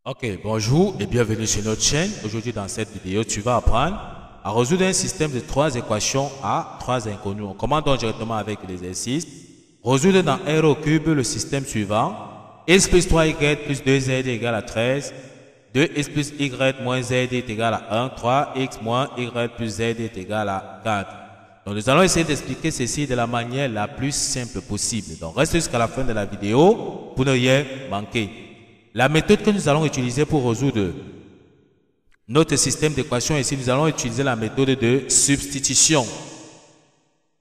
Ok, bonjour et bienvenue sur notre chaîne. Aujourd'hui dans cette vidéo, tu vas apprendre à résoudre un système de 3 équations à 3 inconnus. On commence donc directement avec l'exercice. Résoudre dans R au cube le système suivant. X plus 3y plus 2z est égal à 13. 2x plus y moins z est égal à 1. 3x moins y plus z est égal à 4. Donc nous allons essayer d'expliquer ceci de la manière la plus simple possible. Donc reste jusqu'à la fin de la vidéo pour ne rien manquer. La méthode que nous allons utiliser pour résoudre notre système d'équations ici, nous allons utiliser la méthode de substitution.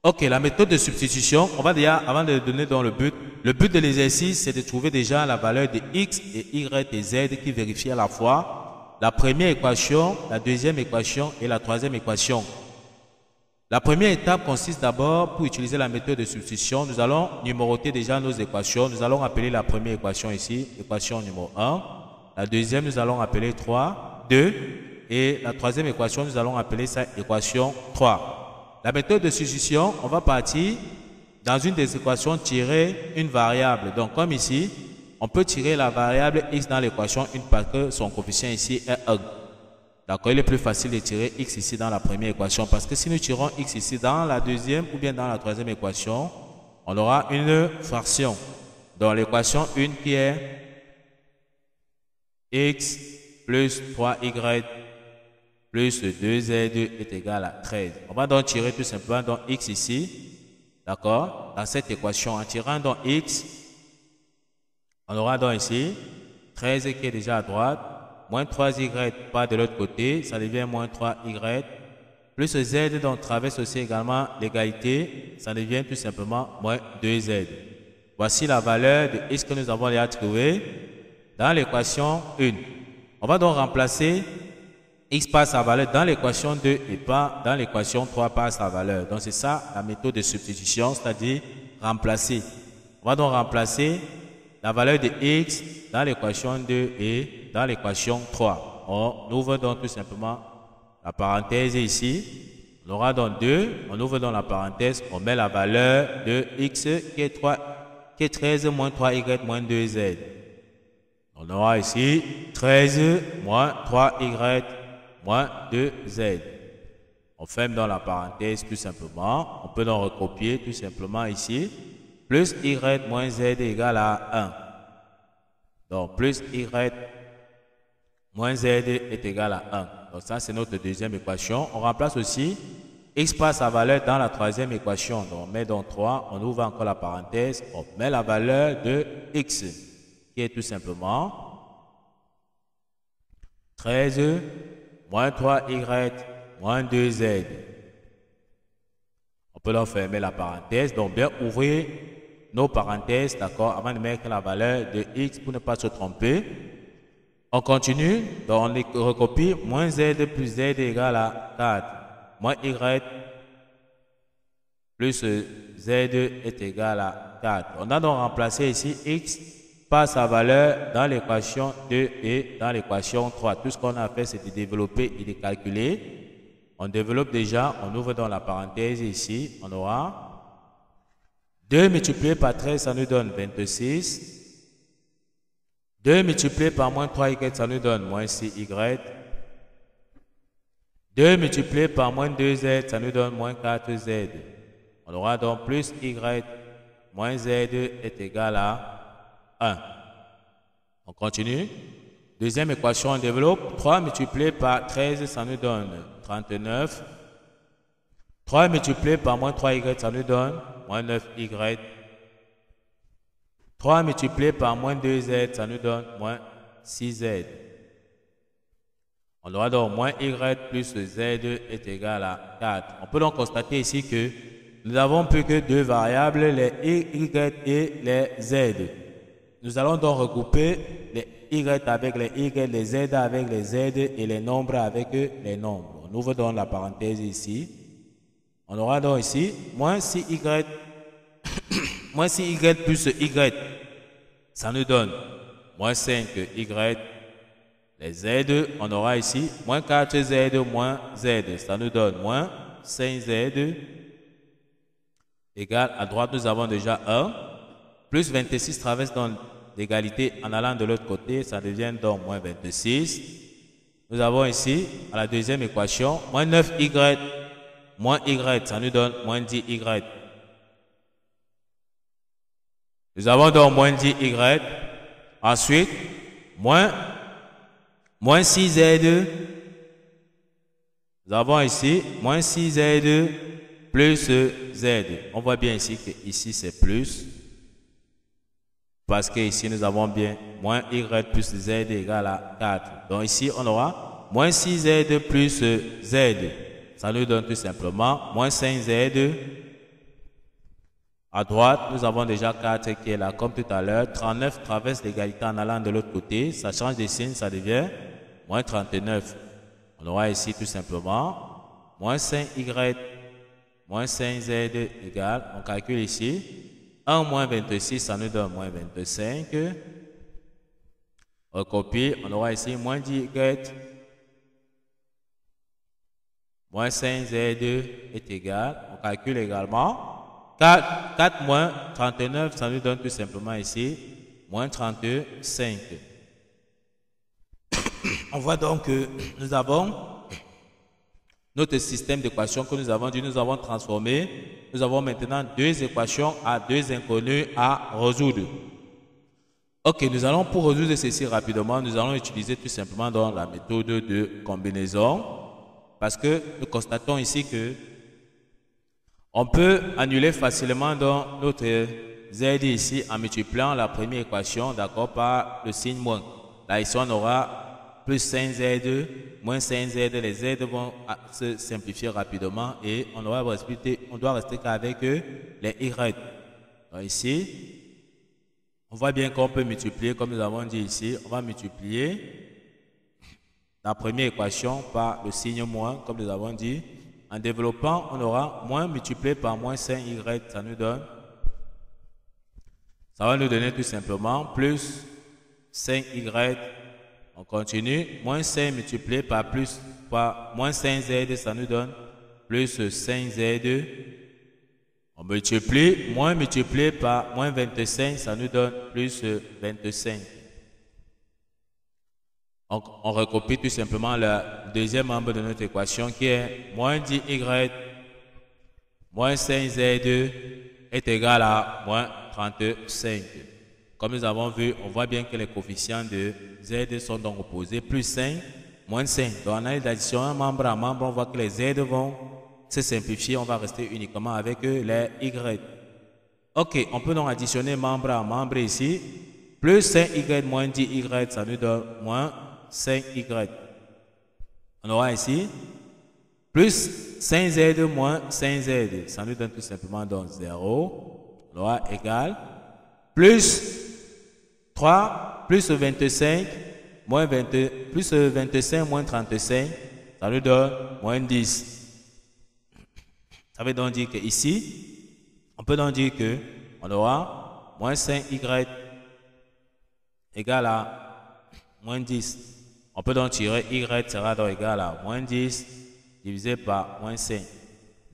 Ok, la méthode de substitution, on va déjà, avant de donner dans le but de l'exercice, c'est de trouver déjà la valeur de x et y et z qui vérifie à la fois la première équation, la deuxième équation et la troisième équation. La première étape consiste d'abord, pour utiliser la méthode de substitution, nous allons numéroter déjà nos équations. Nous allons appeler la première équation ici, équation numéro 1. La deuxième, nous allons appeler 2. Et la troisième équation, nous allons appeler ça équation 3. La méthode de substitution, on va partir dans une des équations tirer une variable. Donc comme ici, on peut tirer la variable x dans l'équation 1 parce que son coefficient ici est 1. D'accord, il est plus facile de tirer x ici dans la première équation parce que si nous tirons x ici dans la deuxième ou bien dans la troisième équation, on aura une fraction. Dans l'équation 1 qui est x plus 3y plus 2z est égal à 13. On va donc tirer tout simplement dans x ici. D'accord, dans cette équation, en tirant dans x, on aura donc ici 13 qui est déjà à droite. Moins 3y pas de l'autre côté, ça devient moins 3y. Plus z, donc traverse aussi également l'égalité, ça devient tout simplement moins 2z. Voici la valeur de x que nous avons déjà trouvé dans l'équation 1. On va donc remplacer x par sa valeur dans l'équation 2 et pas dans l'équation 3 par sa valeur. Donc c'est ça la méthode de substitution, c'est-à-dire remplacer. On va donc remplacer la valeur de x dans l'équation 2 et dans l'équation 3. On ouvre donc tout simplement la parenthèse ici. On aura donc 2. On ouvre donc la parenthèse. On met la valeur de x qui est 13 moins 3y moins 2z. On aura ici 13 moins 3y moins 2z. On ferme dans la parenthèse tout simplement. On peut donc recopier tout simplement ici. Plus y moins z égale à 1. Donc, plus y moins z est égal à 1. Donc, ça, c'est notre deuxième équation. On remplace aussi x par sa valeur dans la troisième équation. Donc, on met donc 3. On ouvre encore la parenthèse. On met la valeur de x, qui est tout simplement 13 moins 3y moins 2z. On peut donc fermer la parenthèse. Donc, bien ouvrir nos parenthèses, d'accord, avant de mettre la valeur de x pour ne pas se tromper. On continue, donc on recopie, moins z plus z égale à 4, moins y plus z est égal à 4. On a donc remplacé ici x par sa valeur dans l'équation 2 et dans l'équation 3. Tout ce qu'on a fait, c'est de développer et de calculer. On développe déjà, on ouvre dans la parenthèse ici, on aura 2 multiplié par 13, ça nous donne 26. 2 multiplié par moins 3y, ça nous donne moins 6y. 2 multiplié par moins 2z, ça nous donne moins 4z. On aura donc plus y moins z est égal à 1. On continue. Deuxième équation, on développe. 3 multiplié par 13, ça nous donne 39. 3 multiplié par moins 3y, ça nous donne moins 9y. 3 multiplié par moins 2z, ça nous donne moins 6z. On aura donc moins y plus z est égal à 4. On peut donc constater ici que nous n'avons plus que deux variables, les y et les z. Nous allons donc regrouper les y avec les y, les z avec les z et les nombres avec les nombres. On ouvre donc la parenthèse ici. On aura donc ici moins 6y moins 6y plus y. Ça nous donne moins 5y. Les z, on aura ici moins 4z moins z. Ça nous donne moins 5z. Égal, à droite, nous avons déjà 1. Plus 26 traverse dans d'égalité en allant de l'autre côté, ça devient donc moins 26. Nous avons ici, à la deuxième équation, moins 9y, moins y, ça nous donne moins 10y. Nous avons donc moins 10y. Ensuite, moins 6z2. Nous avons ici moins 6z2 plus z. On voit bien ici que ici c'est plus. Parce que ici nous avons bien moins y plus z égale à 4. Donc ici on aura moins 6z plus z. Ça nous donne tout simplement moins 5z. À droite, nous avons déjà 4 qui est là comme tout à l'heure. 39 traverse l'égalité en allant de l'autre côté. Ça change de signe, ça devient moins 39. On aura ici tout simplement moins 5y moins 5z égale, on calcule ici, 1 moins 26, ça nous donne moins 25. On copie, on aura ici moins 10y moins 5z2 est égal, on calcule également, 4 moins 39, ça nous donne tout simplement ici, moins 35. On voit donc que nous avons notre système d'équations que nous avons dit, nous avons transformé. Nous avons maintenant deux équations à deux inconnus à résoudre. Ok, nous allons pour résoudre ceci rapidement, nous allons utiliser tout simplement dans la méthode de combinaison. Parce que nous constatons ici que on peut annuler facilement dans notre z ici en multipliant la première équation, d'accord, par le signe moins. Là, ici, on aura plus 5z2, moins 5z, les z vont se simplifier rapidement et on doit rester qu'avec les y. Donc ici, on voit bien qu'on peut multiplier, comme nous avons dit ici, on va multiplier la première équation par le signe moins, comme nous avons dit. En développant, on aura moins multiplié par moins 5y, ça va nous donner tout simplement plus 5y. On continue, moins 5 multiplié par moins 5z, ça nous donne plus 5z. On multiplie, moins multiplié par moins 25, ça nous donne plus 25. On recopie tout simplement le deuxième membre de notre équation qui est moins 10y moins 5z2 est égal à moins 35. Comme nous avons vu, on voit bien que les coefficients de z sont donc opposés. Plus 5, moins 5. Donc, en analyse d'addition, un membre à membre, on voit que les z vont se simplifier. On va rester uniquement avec les y. Ok, on peut donc additionner membre à membre ici. Plus 5y moins 10y, ça nous donne moins 5y. On aura ici plus 5z moins 5z. Ça nous donne tout simplement donc 0. On aura égal plus 3 plus 25 moins 25 moins 35, ça nous donne moins 10. Ça veut donc dire que ici, on peut donc dire que on aura moins 5y égal à moins 10. On peut donc tirer y sera donc égal à moins 10 divisé par moins 5.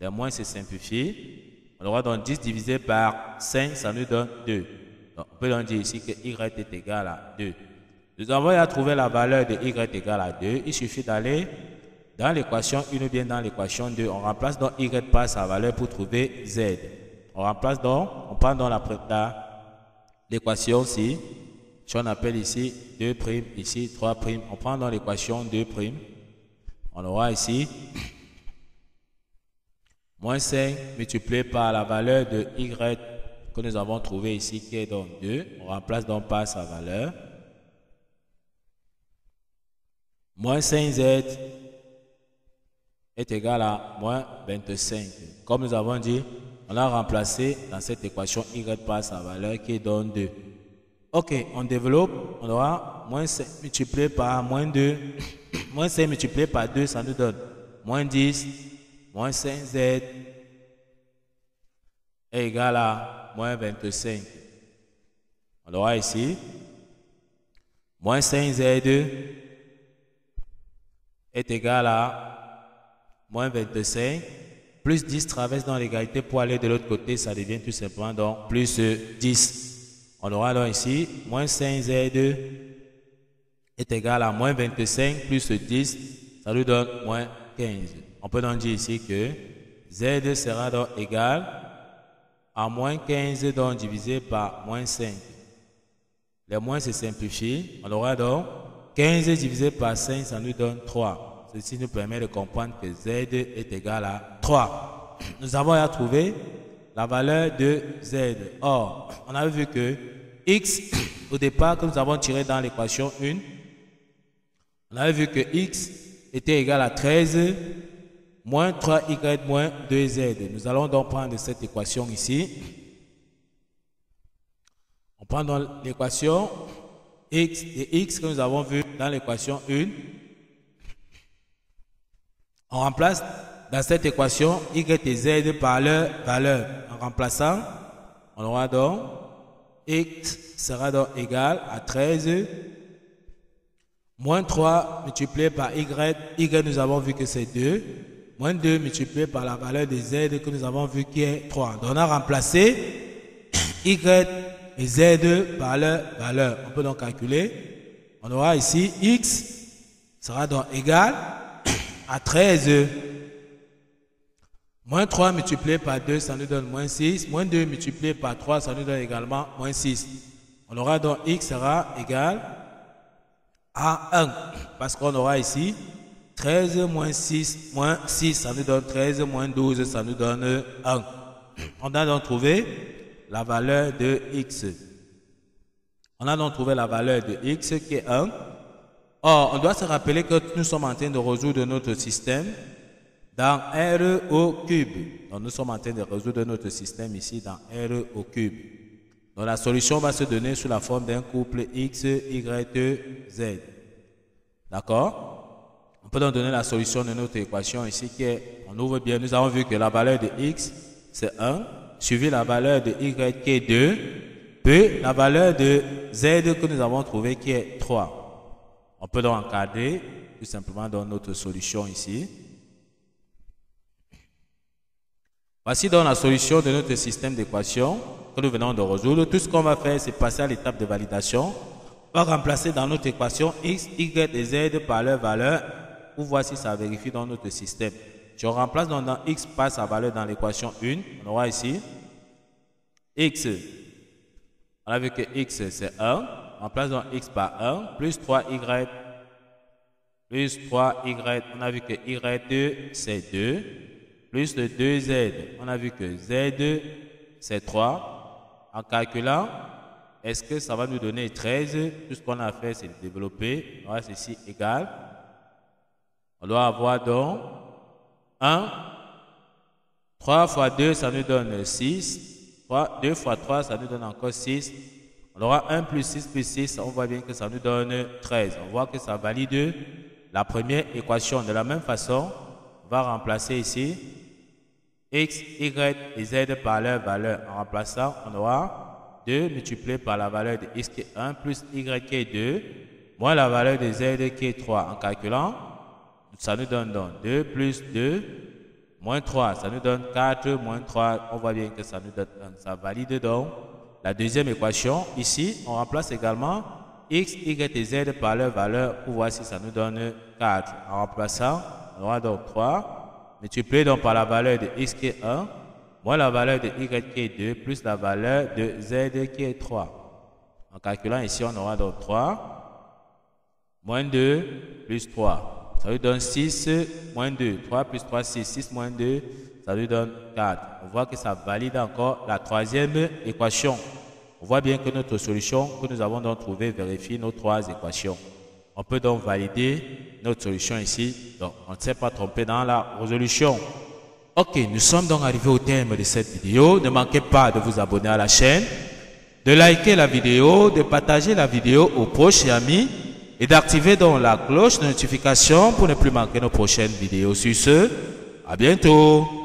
Les moins se simplifient. On aura donc 10 divisé par 5, ça nous donne 2. Donc, on peut donc dire ici que y est égal à 2. Nous avons à trouver la valeur de y égale à 2. Il suffit d'aller dans l'équation 1 ou bien dans l'équation 2. On remplace donc y par sa valeur pour trouver z. On remplace donc, on prend donc l'équation ci. Si on appelle ici 2', ici 3'. On prend donc l'équation 2'. On aura ici moins 5 multiplié par la valeur de y que nous avons trouvé ici qui est donc 2. On remplace donc par sa valeur. Moins 5z est égal à moins 25. Comme nous avons dit, on a remplacé dans cette équation y par sa valeur qui est donc 2. Ok, on développe, on aura moins 5 multiplié par moins 2. Moins 5 multiplié par 2, ça nous donne moins 10. Moins 5z est égal à moins 25. On aura ici moins 5z2 est égal à moins 25. Plus 10 traverse dans l'égalité pour aller de l'autre côté, ça devient tout simplement donc plus 10. On aura donc ici, moins 5z est égal à moins 25 plus 10, ça nous donne moins 15. On peut donc dire ici que z sera donc égal à moins 15 donc divisé par moins 5. Les moins se simplifient. On aura donc 15 divisé par 5, ça nous donne 3. Ceci nous permet de comprendre que z est égal à 3. Nous avons à trouver la valeur de z. Or, on a vu que x, au départ, que nous avons tiré dans l'équation 1, on a vu que x était égal à 13 moins 3y moins 2z. Nous allons donc prendre cette équation ici. On prend donc l'équation x et x que nous avons vu dans l'équation 1. On remplace dans cette équation y et z par leur valeur. En remplaçant, on aura donc x sera donc égal à 13 moins 3 multiplié par y. Y nous avons vu que c'est 2. Moins 2 multiplié par la valeur de z que nous avons vu qui est 3. Donc on a remplacé y et z par leur valeur. On peut donc calculer. On aura ici x sera donc égal à 13. Moins 3 multiplié par 2, ça nous donne moins 6. Moins 2 multiplié par 3, ça nous donne également moins 6. On aura donc x sera égal à 1. Parce qu'on aura ici 13 moins 6, ça nous donne 13, moins 12, ça nous donne 1. On a donc trouvé la valeur de x. On a donc trouvé la valeur de x qui est 1. Or, on doit se rappeler que nous sommes en train de résoudre notre système dans R au cube. Donc, nous sommes en train de résoudre notre système ici dans R au cube. Donc, la solution va se donner sous la forme d'un couple x, y, z. D'accord? On peut donc donner la solution de notre équation ici qui est, on ouvre bien, nous avons vu que la valeur de x c'est 1, suivi la valeur de y qui est 2, puis la valeur de z que nous avons trouvé qui est 3. On peut donc encadrer tout simplement dans notre solution ici. Voici donc la solution de notre système d'équation que nous venons de résoudre. Tout ce qu'on va faire, c'est passer à l'étape de validation. On va remplacer dans notre équation x, y et z par leur valeur pour voir si ça vérifie dans notre système. Si on remplace dans x par sa valeur dans l'équation 1, on aura ici x. On a vu que x c'est 1. On remplace dans x par 1 plus 3y plus 3y. On a vu que y2 c'est 2. Plus de 2z, on a vu que z c'est 3. En calculant, est-ce que ça va nous donner 13? Tout ce qu'on a fait, c'est de développer. On va ceci égal. On doit avoir donc 1. 3 fois 2, ça nous donne 6. 2 fois 3, ça nous donne encore 6. On aura 1 plus 6 plus 6. On voit bien que ça nous donne 13. On voit que ça valide la première équation. De la même façon, on va remplacer ici x, y et z par leur valeur. En remplaçant, on aura 2 multiplié par la valeur de x qui est 1 plus y qui est 2 moins la valeur de z qui est 3. En calculant, ça nous donne donc 2 plus 2 moins 3. Ça nous donne 4 moins 3. On voit bien que ça nous donne 1. Ça valide donc la deuxième équation. Ici, on remplace également x, y et z par leur valeur pour voir si ça nous donne 4. En remplaçant, on aura donc 3 multiplié donc par la valeur de x qui est 1, moins la valeur de y qui est 2, plus la valeur de z qui est 3. En calculant ici, on aura donc 3, moins 2, plus 3. Ça lui donne 6, moins 2. 3 plus 3, 6. 6 moins 2, ça lui donne 4. On voit que ça valide encore la troisième équation. On voit bien que notre solution que nous avons donc trouvée vérifie nos trois équations. On peut donc valider notre solution ici. Donc, on ne s'est pas trompé dans la résolution. Ok, nous sommes donc arrivés au terme de cette vidéo. Ne manquez pas de vous abonner à la chaîne, de liker la vidéo, de partager la vidéo aux proches et amis et d'activer donc la cloche de notification pour ne plus manquer nos prochaines vidéos. Sur ce, à bientôt.